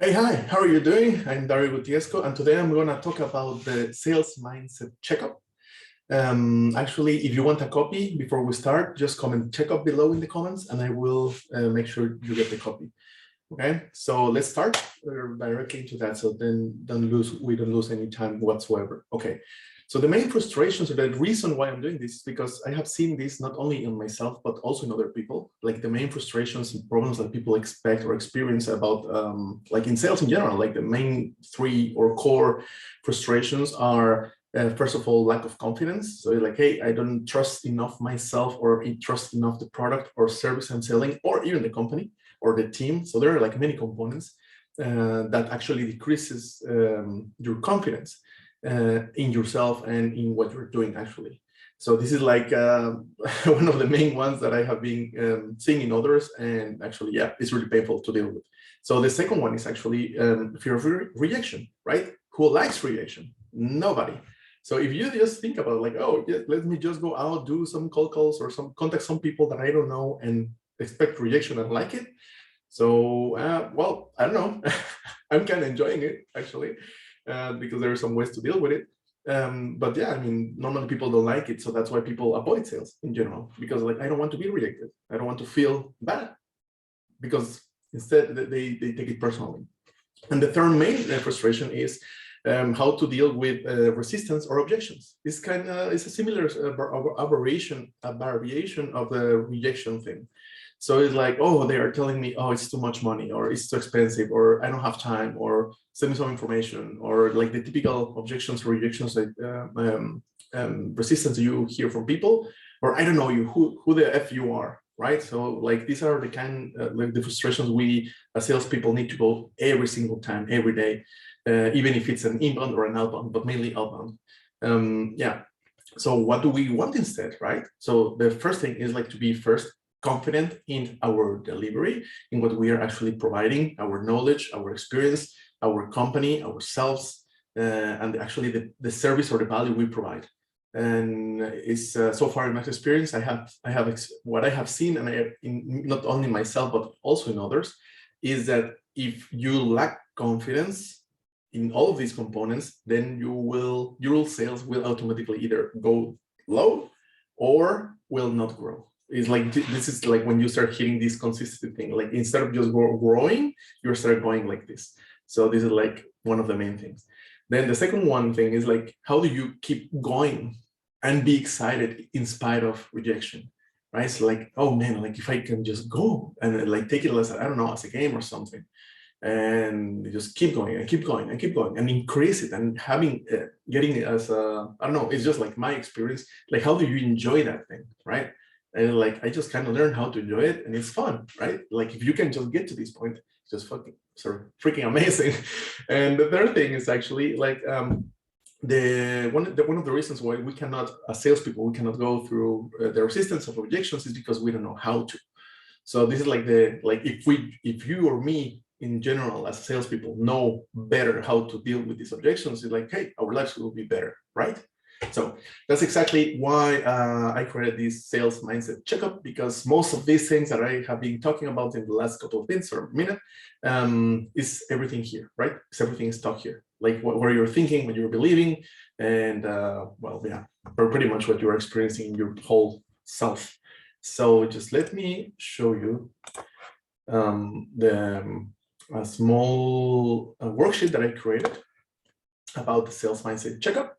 Hey, hi, how are you doing? I'm Dario Gutiesco, and today I'm going to talk about the Sales Mindset Checkup. Actually, if you want a copy before we start, just comment checkup below in the comments, and I will make sure you get the copy. Okay, so let's start directly into that. So then we don't lose any time whatsoever. Okay, so the main frustrations or the reason why I'm doing this is because I have seen this not only in myself, but also in other people. Like the main frustrations and problems that people expect or experience about like in sales in general, like the main three or core frustrations are first of all, lack of confidence. So you're like, hey, I don't trust enough myself or trust enough the product or service I'm selling or even the company or the team. So there are like many components that actually decreases your confidence in yourself and in what you're doing actually. So this is like one of the main ones that I have been seeing in others, and actually, yeah, it's really painful to deal with. So the second one is actually fear of rejection, right? Who likes rejection? Nobody. So if you just think about like, oh, yeah, let me just go out, do some cold calls or contact some people that I don't know and expect rejection and like it. So, well, I don't know. I'm kind of enjoying it actually, because there are some ways to deal with it. But yeah, I mean, normally people don't like it. So that's why people avoid sales in general, because like, I don't want to be rejected. I don't want to feel bad because instead they take it personally. And the third main frustration is how to deal with resistance or objections. This kind of is a similar variation of the rejection thing. So it's like, oh, they are telling me, oh, it's too much money, or it's too expensive, or I don't have time, or send me some information, or like the typical objections or rejections, like resistance you hear from people, or I don't know you, who the F you are, right? So like these are the kind like the frustrations we as salespeople need to go every single time, every day, even if it's an inbound or an outbound, but mainly outbound. Yeah. So what do we want instead, right? So the first thing is like to be first confident in our delivery, in what we are actually providing, our knowledge, our experience, our company, ourselves, and actually the service or the value we provide. And it's so far in my experience, what I have seen, and not only myself but also in others, is that if you lack confidence in all of these components, then your sales will automatically either go low or will not grow. It's like this is like when you start hitting this consistency thing. Like instead of just growing, you start going like this. So this is like one of the main things. Then the second one thing is like, how do you keep going and be excited in spite of rejection, right? So like, oh man, like if I can just go and like take it as, I don't know, as a game or something, and just keep going and keep going and keep going and increase it and having getting it as a, I don't know, it's just like my experience. Like, how do you enjoy that thing, right? And like, I just kind of learned how to enjoy it, and it's fun, right? Like if you can just get to this point, it's just freaking amazing. And the third thing is actually like one of the reasons why we cannot, as salespeople, we cannot go through the resistance of objections is because we don't know how to. So this is like if you or me in general as salespeople know better how to deal with these objections, it's like, hey, our lives will be better, right? So that's exactly why I created this sales mindset checkup, because most of these things that I have been talking about in the last couple of minutes or minute is everything here, right? It's everything stuck here, like what you're thinking, what you're believing, and well, yeah, pretty much what you're experiencing in your whole self. So just let me show you a small worksheet that I created about the sales mindset checkup.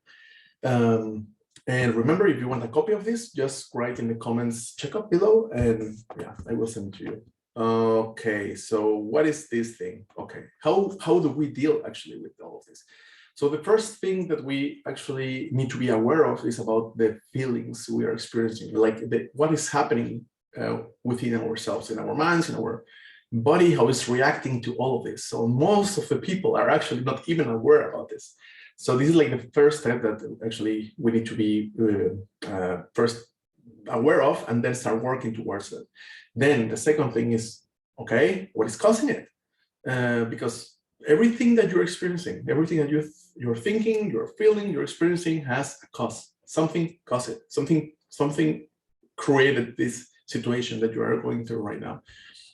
And remember, if you want a copy of this, just write in the comments checkup below, and yeah, I will send it to you. Okay, so what is this thing? Okay, how do we deal actually with all of this? So the first thing that we actually need to be aware of is about the feelings we are experiencing, like what is happening within ourselves, in our minds, in our body, how it's reacting to all of this. So most of the people are actually not even aware about this. So this is like the first step that actually we need to be first aware of, and then start working towards it. Then the second thing is, okay, what is causing it? Because everything that you're experiencing, everything that you're thinking, you're feeling, you're experiencing has a cause. Something caused it. Something created this situation that you are going through right now.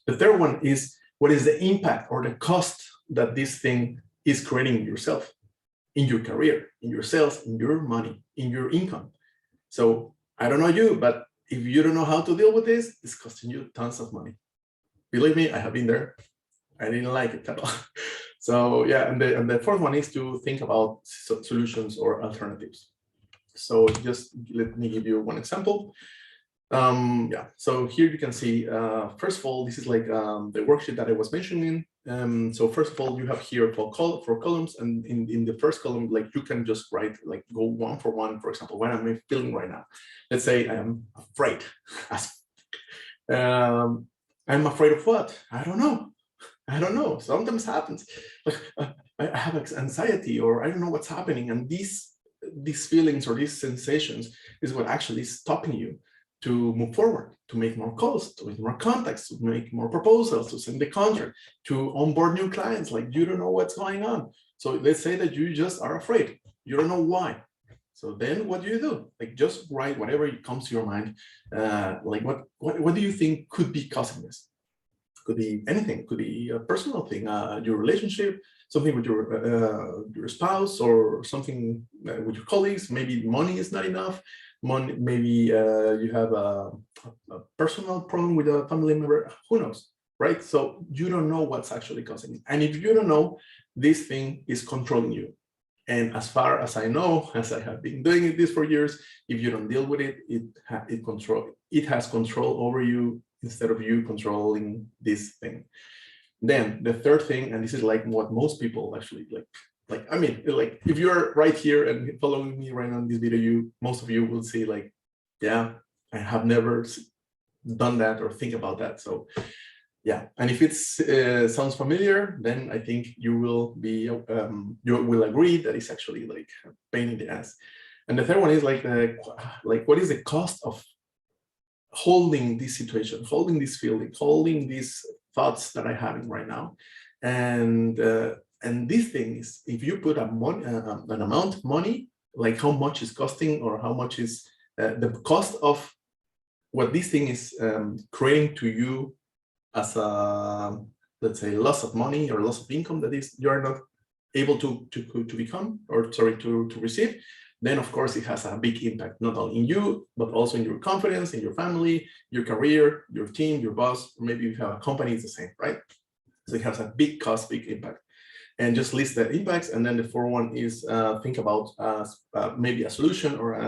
The third one is, what is the impact or the cost that this thing is creating yourself, in your career, in your sales, in your money, in your income. So I don't know you, but if you don't know how to deal with this, it's costing you tons of money. Believe me, I have been there. I didn't like it at all. So yeah, and the fourth one is to think about solutions or alternatives. So just let me give you one example. Yeah, so here you can see, first of all, this is like the worksheet that I was mentioning. So first of all, you have here four columns, and in the first column, like you can just write, like go one for one. For example, what am I feeling right now? Let's say I am afraid. I'm afraid of what? I don't know. I don't know. Sometimes happens. Like I have anxiety, or I don't know what's happening, and these feelings or these sensations is what actually is stopping you to move forward, to make more calls, to make more contacts, to make more proposals, to send the contract, to onboard new clients. Like you don't know what's going on. So let's say that you just are afraid. You don't know why. So then what do? Like just write whatever comes to your mind. Like what do you think could be causing this? Could be anything. Could be a personal thing, your relationship, something with your spouse, or something with your colleagues. Maybe money is not enough. Money, maybe you have a personal problem with a family member. Who knows, right? So you don't know what's actually causing it. And if you don't know, this thing is controlling you. And as far as I know, as I have been doing this for years, if you don't deal with it, it has control over you instead of you controlling this thing. Then the third thing, and this is like what most people actually like, I mean, like if you're right here and following me right on this video, most of you will see like, yeah, I have never done that or think about that. So yeah, and if it's sounds familiar, then I think you will agree that it's actually like a pain in the ass. And the third one is like what is the cost of holding this situation, holding this feeling, holding these thoughts that I'm having right now. And these things, if you put an amount of money, like how much is costing, or how much is the cost of what this thing is creating to you as a, let's say, loss of money or loss of income that is you are not able to become, or sorry, to receive, then of course it has a big impact, not only in you, but also in your confidence, in your family, your career, your team, your boss, or maybe you have a company, it's the same, right? So it has a big cost, big impact. And just list the impacts. And then the fourth one is think about maybe a solution or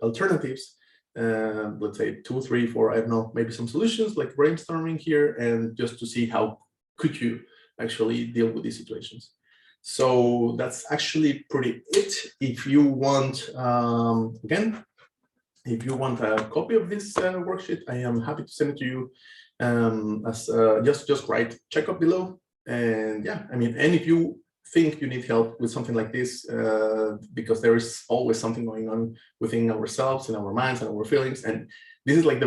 alternatives. Let's say 2, 3, 4, I don't know, maybe some solutions, like brainstorming here, and just to see how could you actually deal with these situations. So that's actually pretty it. If you want, again, if you want a copy of this worksheet, I am happy to send it to you. Just write checkup below. And yeah, I mean, and if you think you need help with something like this, because there is always something going on within ourselves, in our minds and our feelings, and this is like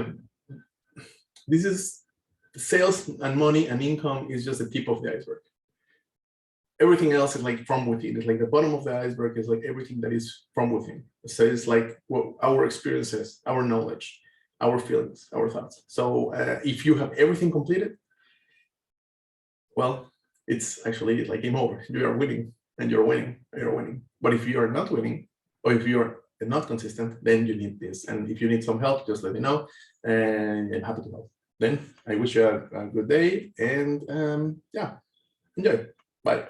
this is sales and money and income is just the tip of the iceberg. Everything else is like from within. It's like the bottom of the iceberg is like everything that is from within. So it's like our experiences, our knowledge, our feelings, our thoughts. So if you have everything completed, well, it's actually like game over. You are winning, and you're winning, and you're winning. But if you are not winning, or if you are not consistent, then you need this. And if you need some help, just let me know, and I'm happy to help. Then I wish you a good day, and yeah, enjoy. Bye.